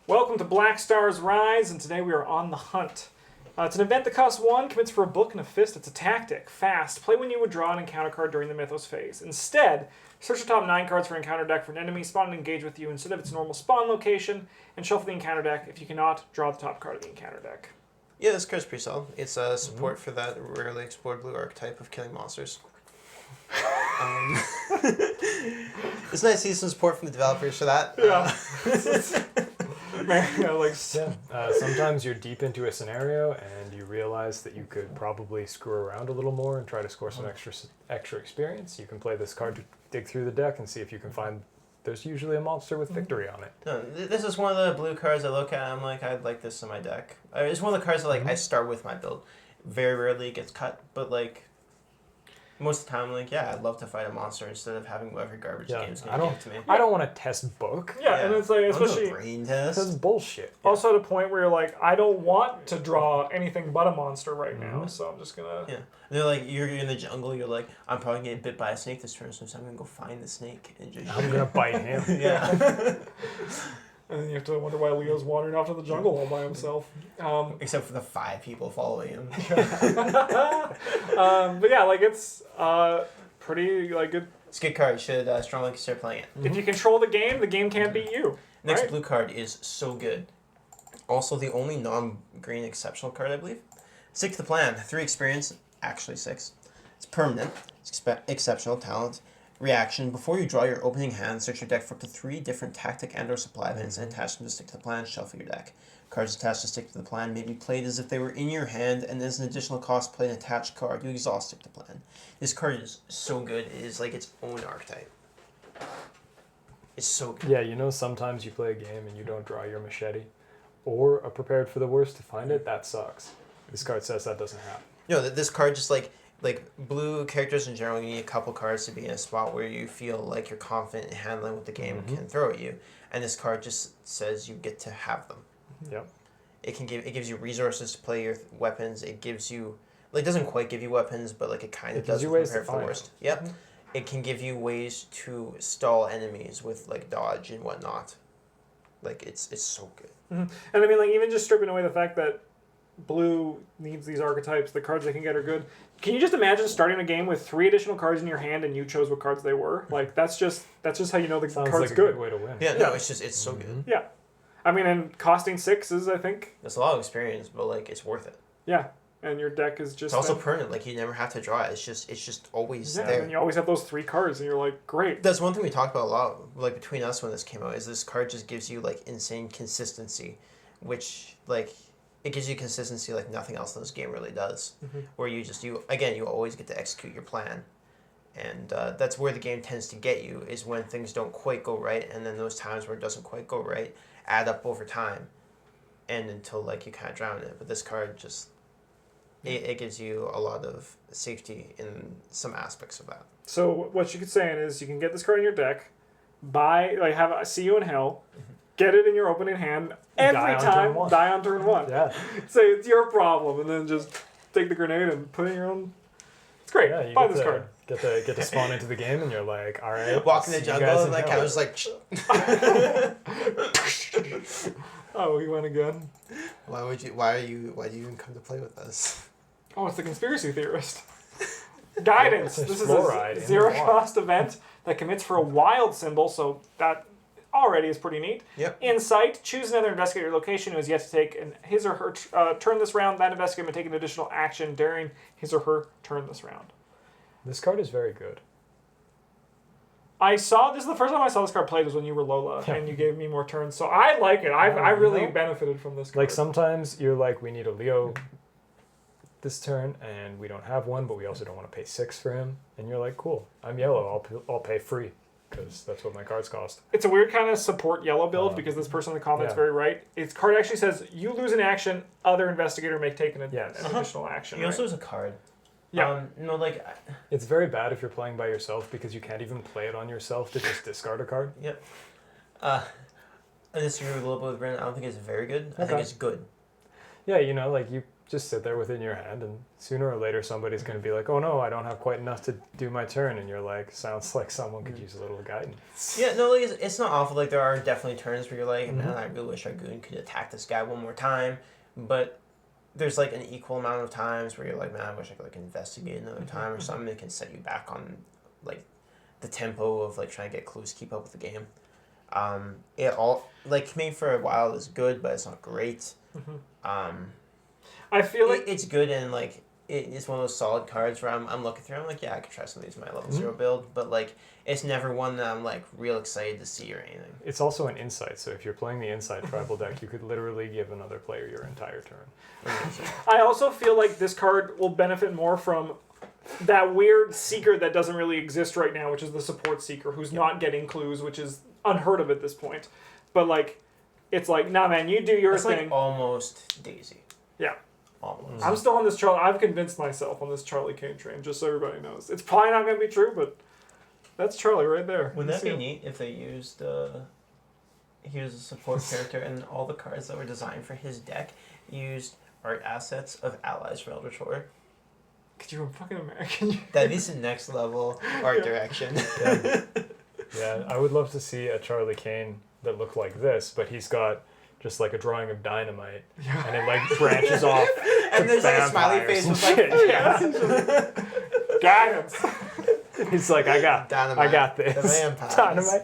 Welcome to Black Star's Rise, and today we are on the hunt. It's an event that costs 1, commits for a book and a fist. It's a tactic. Fast. Play when you would draw an encounter card during the Mythos phase. Instead, search the top 9 cards for encounter deck for an enemy, spawn and engage with you instead of its normal spawn location, and shuffle the encounter deck. If you cannot, draw the top card of the encounter deck. Yeah, this card's pretty solid. It's support for that rarely explored blue archetype of killing monsters. It's nice to see some support from the developers for that. Yeah. Sometimes you're deep into a scenario and you realize that you could probably screw around a little more and try to score some extra experience. You can play this card to dig through the deck and see if you can find. There's usually a monster with victory on it. No, this is one of the blue cards I look at. I'm like, I'd like this in my deck. It's one of the cards that I start with my build. Very rarely it gets cut, but most of the time, I'd love to fight a monster instead of having whatever garbage games can give to me. I don't want to test book. Yeah, and it's especially a brain test. This is bullshit. Also at a point where you're like, I don't want to draw anything but a monster right now, so I'm just gonna. Yeah, and they're like, you're in the jungle. You're like, I'm probably getting bit by a snake this turn, so I'm gonna go find the snake and just. I'm gonna bite him. Yeah. And then you have to wonder why Leo's wandering off to the jungle all by himself. Except for the 5 people following him. But yeah, it's pretty good. It's a good card. You should strongly consider playing it. If you control the game can't beat you. Next right? blue card is so good. Also the only non-green exceptional card, I believe. Stick to the plan. 3 experience. Actually 6. It's permanent. It's exceptional talent. Reaction. Before you draw your opening hand, search your deck for up to 3 different tactic and/or supply events and attach them to stick to the plan. Shuffle your deck. Cards attached to stick to the plan may be played as if they were in your hand, and as an additional cost, play an attached card. You exhaust stick to plan. This card is so good. It is like its own archetype. It's so good. Yeah, sometimes you play a game and you don't draw your machete, or are prepared for the worst to find it. That sucks. This card says that doesn't happen. No, this card just like blue characters in general, you need a couple cards to be in a spot where you feel like you're confident in handling what the game can throw at you. And this card just says you get to have them. Yep. It gives you resources to play your weapons. It gives you it doesn't quite give you weapons, but it kind of does prepare for the worst. Yep. Mm-hmm. It can give you ways to stall enemies with dodge and whatnot. It's so good. Mm-hmm. And even just stripping away the fact that blue needs these archetypes, the cards they can get are good. Can you just imagine starting a game with 3 additional cards in your hand and you chose what cards they were? That's just how you know the Sounds card's like a good. way to win. Yeah, no, it's so good. Yeah. And costing 6 is, I think... It's a lot of experience, but it's worth it. Yeah. And your deck is just... It's also permanent. You never have to draw it. It's just always there. And you always have those 3 cards, and you're like, great. That's one thing we talked about a lot, between us when this came out, is this card just gives you, insane consistency, which, it gives you consistency like nothing else in this game really does. Mm-hmm. Where you always get to execute your plan. And that's where the game tends to get you, is when things don't quite go right, and then those times where it doesn't quite go right add up over time, and until you kind of drown in it. But this card just it gives you a lot of safety in some aspects of that. So what you could say is you can get this card in your deck, have a See You in Hell, get it in your opening hand every time, die on turn 1. Yeah. Say it's your problem, and then just take the grenade and put it in your own. It's great. Yeah, buy this card. Get to spawn into the game. And you're like, all right. Walk in the jungle and I was like. Oh, he went again. Why do you even come to play with us? Oh, it's the conspiracy theorist. Guidance. This is a 0-cost event that commits for a wild symbol, so that already is pretty neat. Yep. Insight. Choose another investigator location who has yet to take his or her turn this round. That investigator may take an additional action during his or her turn this round. This card is very good. This is the first time I saw this card played was when you were Lola, and you gave me more turns, so I like it. I really benefited from this card. Sometimes you're like, we need a Leo this turn, and we don't have one, but we also don't want to pay 6 for him. And you're like, cool, I'm yellow, I'll pay free, because that's what my cards cost. It's a weird kind of support yellow build, because this person in the comments very right. Its card actually says, you lose an action, other investigator may take an additional action. He also has a card. Yeah. It's very bad if you're playing by yourself, because you can't even play it on yourself to just discard a card. Yep. I disagree with a little bit with Brandon. I don't think it's very good. I think it's good. Yeah, you just sit there within your hand, and sooner or later somebody's going to be like, oh no, I don't have quite enough to do my turn, and you're like, sounds like someone could use a little guidance. Yeah, no, like, it's not awful. Like, there are definitely turns where you're like, man, I really wish our goon could attack this guy one more time. But there's like an equal amount of times where you're like, man, I wish I could like investigate another time or something that can set you back on like the tempo of like trying to get clues, keep up with the game. It all like me for a while is good, but it's not great. I feel like it's good, and like it's one of those solid cards where I'm looking through. I'm like, yeah, I could try some of these in my level 0 build, but like it's never one that I'm like real excited to see or anything. It's also an insight, so if you're playing the insight tribal deck, you could literally give another player your entire turn. I also feel like this card will benefit more from that weird seeker that doesn't really exist right now, which is the support seeker who's not getting clues, which is unheard of at this point. But like, it's like, nah, man, you do your thing. Like almost Daisy. Yeah. Almost. I'm still on this Charlie. I've convinced myself on this Charlie Kane train, just so everybody knows. It's probably not going to be true, but that's Charlie right there. Wouldn't that be neat if they used he was a support character and all the cards that were designed for his deck used art assets of allies for Eldritch Horror? Could you fucking imagine? That'd be some next level art direction. Yeah, I would love to see a Charlie Kane that looked like this, but he's got just like a drawing of dynamite, and it like branches off. And there's like a smiley face with like, Guidance. He's like, I got this. The vampires. Dynamite.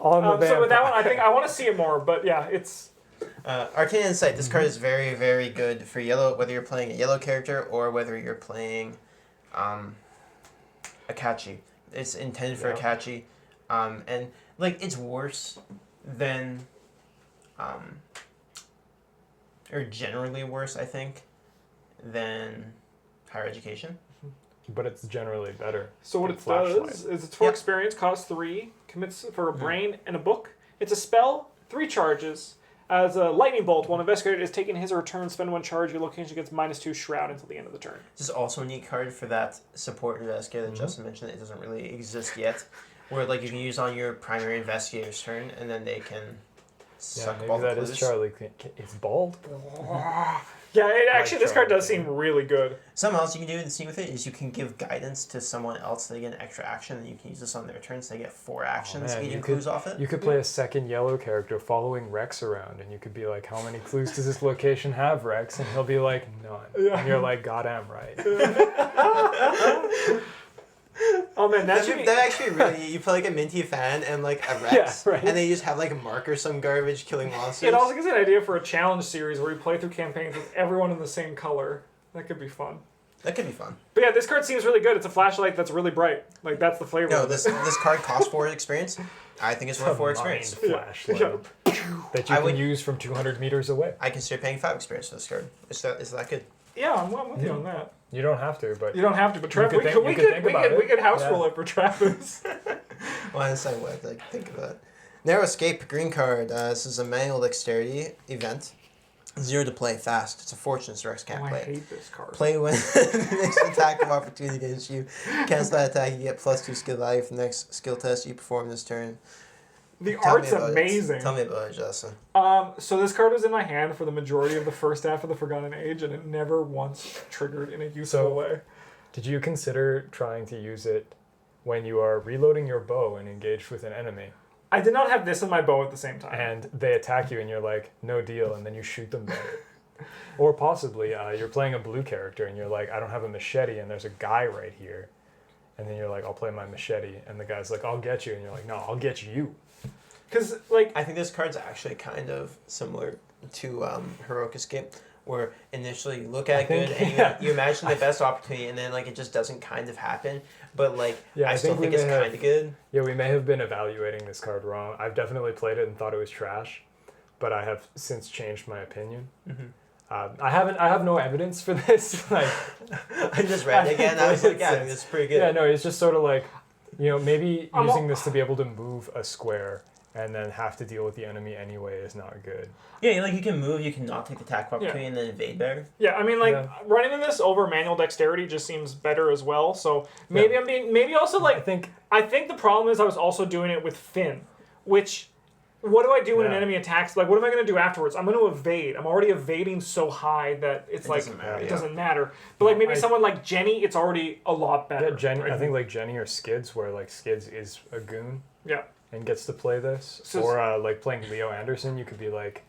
On the so with that one, I think I want to see it more, but yeah, it's... Arcane Insight. This card is very, very good for yellow, whether you're playing a yellow character or whether you're playing Akachi. It's intended for Akachi. And like it's worse than or generally worse, I think, than higher education. But it's generally better. So what it does is it's 4 experience, costs 3, commits for a brain and a book. It's a spell, 3 charges. As a lightning bolt, while an investigator is taking his or her turn, spend 1 charge, your location gets -2 shroud until the end of the turn. This is also a neat card for that support investigator that Justin mentioned. It doesn't really exist yet. Where like you can use on your primary investigator's turn, and then they can suck up all the clues. That is Charlie. It's bald. Yeah, actually, this card does seem really good. Something else you can do in the scene with it is you can give guidance to someone else. So they get an extra action, and you can use this on their turn, so they get 4 actions eating clues off it. You could play a second yellow character following Rex around, and you could be like, how many clues does this location have, Rex? And he'll be like, none. Yeah. And you're like, God, I'm right. Oh man, that actually really. You play like a Minty fan and like a Rex, and then you just have like a mark or some garbage killing monsters. It also gives an idea for a challenge series where you play through campaigns with everyone in the same color. That could be fun. That could be fun. But yeah, this card seems really good. It's a flashlight that's really bright. Like that's the flavor. No, this card costs 4 experience. I think it's worth 4 experience. Flashlight that you can use from 200 meters away. I consider paying 5 experience for this card. Is that good? Yeah, I'm with you on that. You don't have to, but... You don't have to, but Travis, we could house roll it for Travis. Well, I decided what I think about it. Narrow Escape, green card. This is a manual dexterity event. 0 to play, fast. It's a fortune, so Rex can't play. I hate this card. Play when the next attack of opportunity against you. Cancel that attack, you get +2 skill value for the next skill test you perform this turn. The art's amazing. Tell me about it, Justin. So this card was in my hand for the majority of the first half of the Forgotten Age, and it never once triggered in a useful way. Did you consider trying to use it when you are reloading your bow and engaged with an enemy? I did not have this in my bow at the same time. And they attack you, and you're like, no deal, and then you shoot them dead. Or possibly you're playing a blue character, and you're like, I don't have a machete, and there's a guy right here. And then you're like, I'll play my machete, and the guy's like, I'll get you, and you're like, no, I'll get you. Because, like... I think this card's actually kind of similar to Heroic Escape, where initially you look at it good, and you imagine the best opportunity, and then, like, it just doesn't kind of happen. But, like, I still think it's kind of good. Yeah, we may have been evaluating this card wrong. I've definitely played it and thought it was trash, but I have since changed my opinion. I have no evidence for this. Like, I just read it again. I was like, yeah, it's pretty good. Yeah, no, it's just sort of like, maybe using this to be able to move a square and then have to deal with the enemy anyway is not good. Yeah, like you can move, you can not take the attack opportunity and then evade better. Yeah, I mean, like running in this over manual dexterity just seems better as well. So maybe maybe also like I think the problem is I was also doing it with Finn, which what do I do when an Yeah. enemy attacks? Like, what am I going to do afterwards? I'm going to evade. I'm already evading so high that it's like doesn't matter, it yeah. doesn't matter. But like maybe I- someone like Jenny, it's already a lot better. Yeah, Jenny. right? I think like Jenny or Skids, where like Skids is a goon Yeah. and gets to play this, So- or like playing Leo Anderson, you could be like,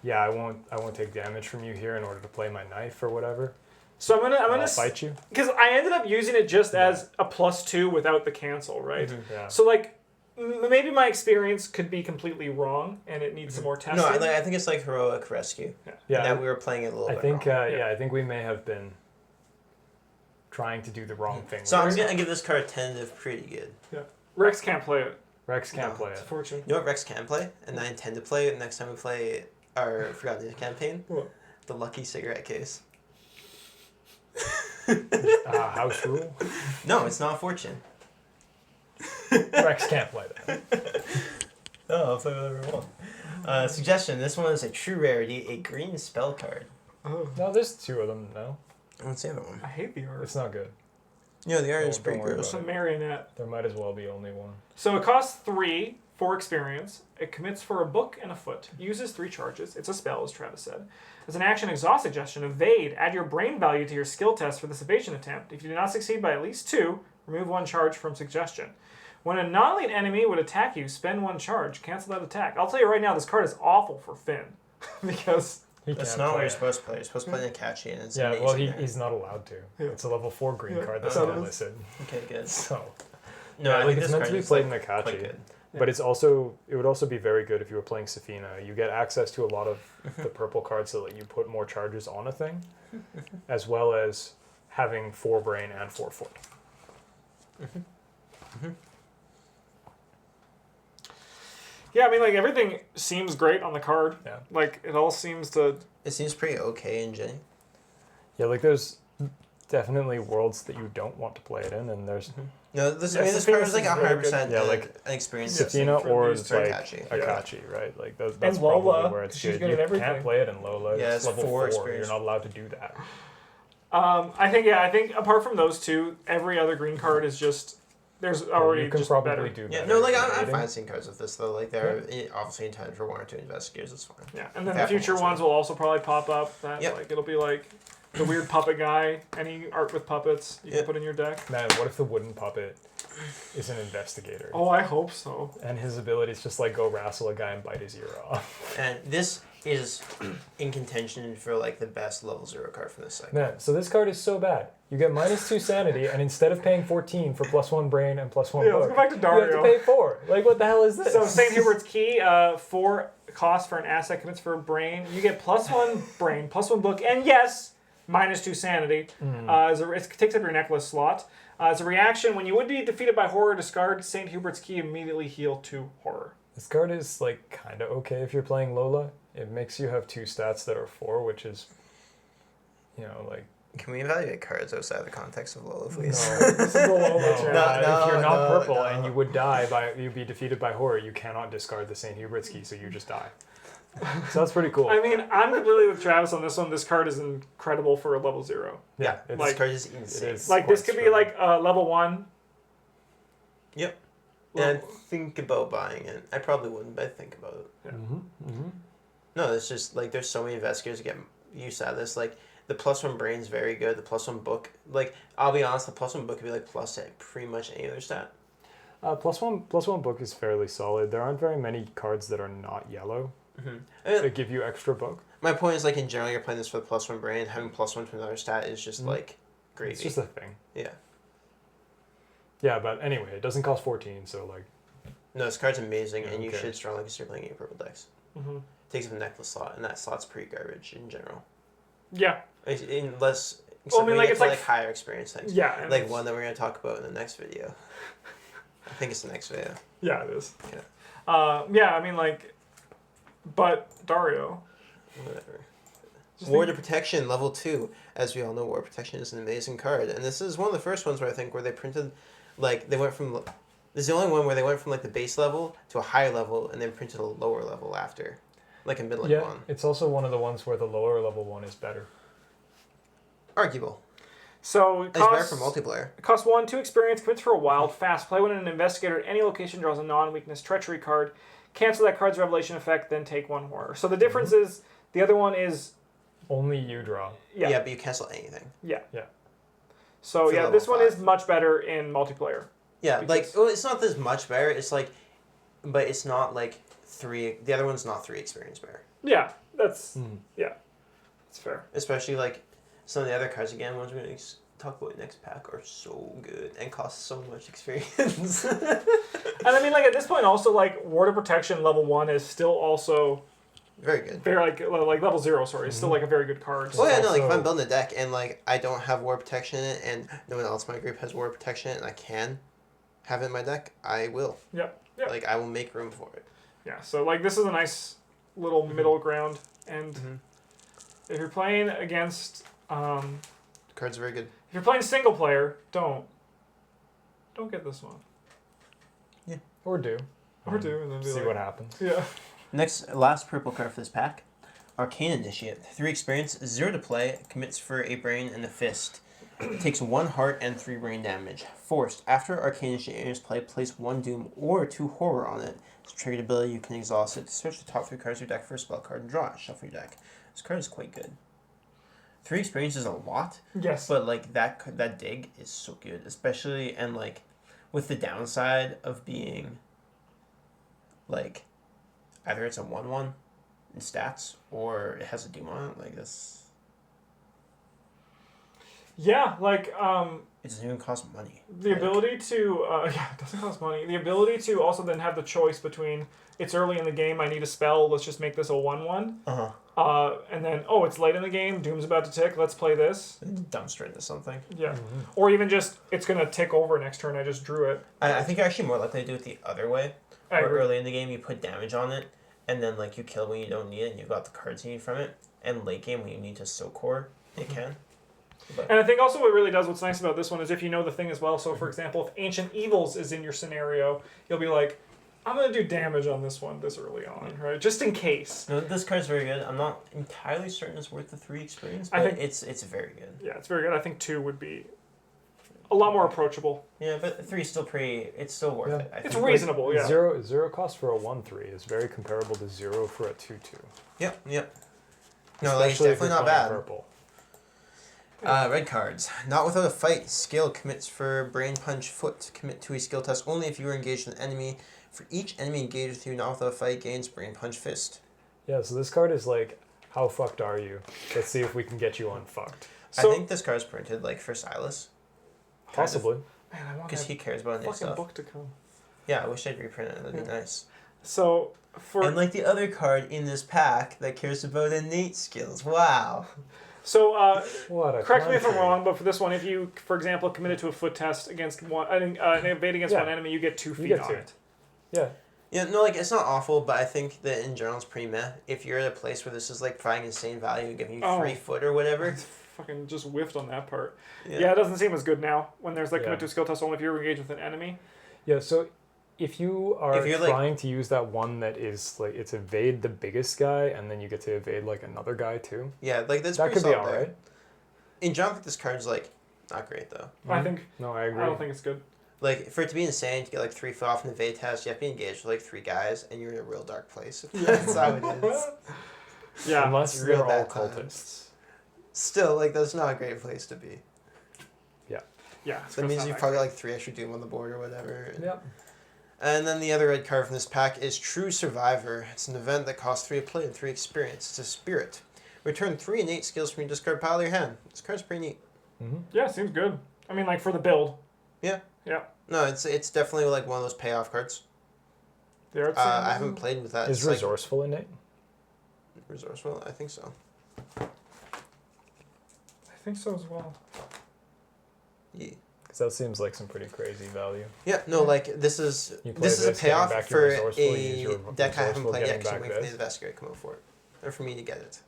yeah, I won't take damage from you here in order to play my knife or whatever. So I'm I'll gonna fight you. because I ended up using it just as a +2 without the cancel, right? Yeah. So like maybe my experience could be completely wrong and it needs some more testing. No, I think it's like heroic rescue. Yeah. That we were playing it a little I bit think wrong. I think we may have been trying to do the wrong thing. So with I'm this. gonna give this card tentative pretty good. Yeah. Rex can't play it. Rex can't No, play It's it. fortunate. You know what Rex can play, and I intend to play it next time we play our Forgotten Days campaign? What? The Lucky Cigarette Case. House rule. No, it's not Fortune. Rex can't play that. Oh, I'll play whatever I want. Suggestion, this one is a true rarity, a green spell card. Oh, No, there's two of them. No, What's the other one? I hate the art. it's not good. Yeah, the art is Don't pretty worry gross. It's a marionette. There might as well be only one. So it costs 3 for experience. It commits for a book and a foot. Uses 3 charges. It's a spell, as Travis said. As an action, exhaust suggestion, evade. Add your brain value to your skill test for this evasion attempt. If you do not succeed by at least 2, remove 1 charge from suggestion. When a non-elite enemy would attack you, spend 1 charge. Cancel that attack. I'll tell you right now, this card is awful for Finn. Because... He That's can't not what play you're it. supposed to play. You're supposed to play Nakachi, and it's Yeah, amazing. well, there. he's not allowed to. Yeah. It's a level 4 green Yeah, card that's that not is- listed. Okay, good. So No, yeah, I like think it's this meant to card be is, played in like, Nakachi, quite good. but it would also be very good if you were playing Safina. You get access to a lot of the purple cards that let you put more charges on a thing, as well as having 4 brain and 4 foot. Yeah, I mean, like, everything seems great on the card. Yeah. Like, it all seems to... It seems pretty okay in Jenny. Yeah, like there's definitely worlds that you don't want to play it in, and there's No, this Yeah, I mean this Safina card is like seems really 100% Yeah, like an experience. Safina or used it's for like Akachi. Akachi, right? Like that's And Lola, probably where it's she's good. good You at everything. can't play it in Lola. Yeah, it's it's level 4 4. experience. You're not allowed to do that. I think apart from those two, every other green card is just... There's already you can just probably better. do Yeah, better. no, like at I'm rating. fine seeing cards of this though. Like they're obviously intended for 1 or 2 investigators. It's fine. Yeah, and then the Half future of them ones will also probably pop up. That Yep. like it'll be like the weird puppet guy. Any art with puppets you Yep. can put in your deck. Man, what if the wooden puppet is an investigator? Oh, I hope so. And his ability is just like go wrestle a guy and bite his ear off. And this is in contention for like the best level 0 card from this cycle. Man, so this card is so bad. You get -2 sanity, and instead of paying 14 for +1 brain and +1 Yeah, book, let's go back to you have to Dario. pay 4. Like, what the hell is this? So St. Hubert's Key, 4 cost for an asset commits for a brain. You get +1 brain, +1 book, and yes, -2 sanity. It takes up your necklace slot. As a reaction, when you would be defeated by horror, discard St. Hubert's Key, immediately heal 2 horror. This card is like kind of okay if you're playing Lola. It makes you have 2 stats that are 4, which is, you know, like Can we evaluate cards outside the context of Lola, please? no. This is the Lola chat. No. If you're not no, purple no. and you would die you'd be defeated by horror, you cannot discard the St. Hubert's Key, so you just die. So that's pretty cool. I mean, I'm completely with Travis on this one. This card is incredible for a level 0. yeah, This like- card is insane. is. Like, this could quite be strong. like level 1. Yep. Well- And think about buying it. I probably wouldn't, but I'd think about it. No, it's just like there's so many investigators that get used out of this. Like the +1 brain's very good. The +1 book, like I'll be honest, the +1 book could be like plus at pretty much any other stat. +1 book is fairly solid. There aren't very many cards that are not yellow I mean, that give you extra book. my point is like in general, you're playing this for the +1 brain. Having +1 to another stat is just like gravy. It's just a thing. Yeah. Yeah, but anyway, it doesn't cost 14, so like No, this card's amazing, and you Okay. should strongly consider playing any purple decks. Mm-hmm. Takes up a necklace slot, and that slot's pretty garbage in general. Yeah. Unless Well, I mean, when you like, get it's to, like- higher experience things. Yeah. and Like it's- one that we're gonna talk about in the next video. I think it's the next video. Yeah, it is. Yeah. Yeah, I mean, like, but Dario. Whatever. Just Ward of Protection, level 2. As we all know, Ward of Protection is an amazing card. And this is one of the first ones where I think where they printed, like, they went from, this is the only one where they went from, like, the base level to a higher level and then printed a lower level after. Like a middling yeah, one. it's also one of the ones where the lower level one is better. Arguable. So it It's better costs, for multiplayer. it costs 1, 2 experience, commits for a wild, fast play when an investigator at any location draws a non-weakness treachery card, cancel that card's revelation effect, then take 1 horror. So the difference is the other one is Only you draw. Yeah, but you cancel anything. Yeah. Yeah. So For yeah, level this one 5. is much better in multiplayer. Yeah, Because- like, well, it's not this much better. It's like, but it's not like 3. The other one's not 3 experience better. Yeah, that's Mm. that's fair. Especially like some of the other cards again. Ones we're gonna talk about next pack are so good and cost so much experience. And I mean, like at this point, also like Ward of Protection level 1 is still also Very good. very like level 0. Sorry, is still like a very good card. Well, yeah, no, like if Also- I'm building a deck and like I don't have War Protection in it, and no one else in my group has War Protection in it, and I can have it in my deck, I will. Yep. Yep. Like I will make room for it. Yeah. So like this is a nice little middle ground, and if you're playing against, The card's very good. if you're playing single player, don't get this one. Or do. Or do and then be See like, what happens. Yeah. Next, last purple card for this pack, Arcane Initiate. 3 experience, 0 to play, commits for a brain and a fist. Takes 1 heart and 3 brain damage. Forced. After Arcane Initiate enters play, place 1 doom or 2 horror on it. It's a triggered ability, you can exhaust it. Search the top 3 cards of your deck for a spell card and draw it. Shuffle your deck. This card is quite good. 3 experience is a lot, Yes. but like that dig is so good, especially and like with the downside of being like either it's a 1/1 in stats or it has a doom on it. Like this, Yeah. Like it doesn't even cost money. the ability to yeah, it doesn't cost money. The ability to also then have the choice between it's early in the game, I need a spell, let's just make this a 1/1. And then it's late in the game, Doom's about to tick, let's play this. Dumpster into something. Yeah. Or even just it's gonna tick over next turn, I just drew it. I think you're actually more likely to do it the other way. I Where agree. early in the game you put damage on it, and then like you kill when you don't need it, and you've got the cards you need from it. And late game when you need to soak core, it can. But And I think also what really does what's nice about this one is if you know the thing as well. So for example, if Ancient Evils is in your scenario, you'll be like, I'm gonna do damage on this one this early on, right? Just in case. no, this card's very good. I'm not entirely certain it's worth the 3 experience, I but think- it's very good. Yeah, it's very good. I think 2 would be a lot more approachable. Yeah, but 3 is still pretty. It's still worth Yeah. it. I It's think. reasonable, yeah. Zero cost for a 1/3 is very comparable to 0 for a 2/2. Yep. No, like it's Especially if definitely you're not playing bad. Purple. Red cards. Not without a fight. Skill commits for Brain Punch Foot. Commit to a skill test only if you are engaged with an enemy. For each enemy engaged with you, not without a fight, gains Brain Punch Fist. Yeah, so this card is like, how fucked are you? Let's see if we can get you unfucked. So I think this card's printed like for Silas. Possibly. man, I want Because that he cares about new fucking stuff. book to come. Yeah, I wish I'd reprint it. That'd be nice. So for And like the other card in this pack that cares about innate skills. Wow. so What a correct me if I'm country. wrong, but for this one, if you, for example, committed to a foot test against one, an evade against Yeah. one enemy, you get 2 You feet get on 2. it. Yeah. Yeah, no, like it's not awful, but I think that in general it's pretty meh. If you're at a place where this is like providing insane value, giving you Oh. 3 foot or whatever. Fucking just whiffed on that part. Yeah, it doesn't seem as good now when there's like Yeah. commit to a skill test only if you're engaged with an enemy. Yeah, so if you are If you're, like- trying to use that one that is like, it's evade the biggest guy and then you get to evade like another guy too, Yeah, like that's that pretty could be solid there. alright. In general, I think this card's like not great though. I think No, I agree. I don't think it's good. Like for it to be insane to get like 3 foot off in the evade test, you have to be engaged with like 3 guys, and you're in a real dark place. That's how it is. Yeah. Unless it's they're real all bad times. cultists. Still, like that's not a great place to be. Yeah. So that means you've probably got like 3 extra doom on the board or whatever. Yep. And then the other red card from this pack is True Survivor. It's an event that costs 3 to play and 3 experience. It's a spirit. Return 3 innate skills from your discard pile of your hand. This card's pretty neat. Mm-hmm. Yeah, seems good. I mean, like for the build. Yeah. Yeah. No, it's definitely like one of those payoff cards. The art I haven't played with that. Is It's like resourceful innate? resourceful. I think so. I think so as well. Yeah. Because that seems like some pretty crazy value. Yeah, no, like this is You play this is a this, getting payoff back your for resourceful, you use a your deck I haven't resourceful, played yet getting because I'm back waiting for the this. investigator to come out for it, or for me to get it.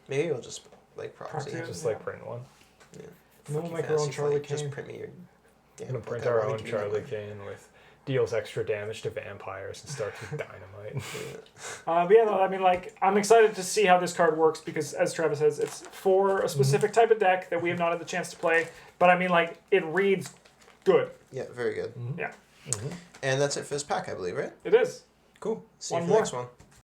Maybe we'll just like proxy. Proxy it. Just Yeah. like print one. And then Fuck we'll you, make our own Fantasy Charlie Flight, Just Kane. print me your. We're gonna book. print I our wanna own give you that Charlie one. Kane with deals extra damage to vampires and starts with dynamite. But yeah, no, I mean, like, I'm excited to see how this card works because, as Travis says, it's for a specific type of deck that we have not had the chance to play. But I mean, like, it reads good. Yeah, very good. Yeah, And that's it for this pack, I believe, right? it is. Cool. See One you for the more. next one.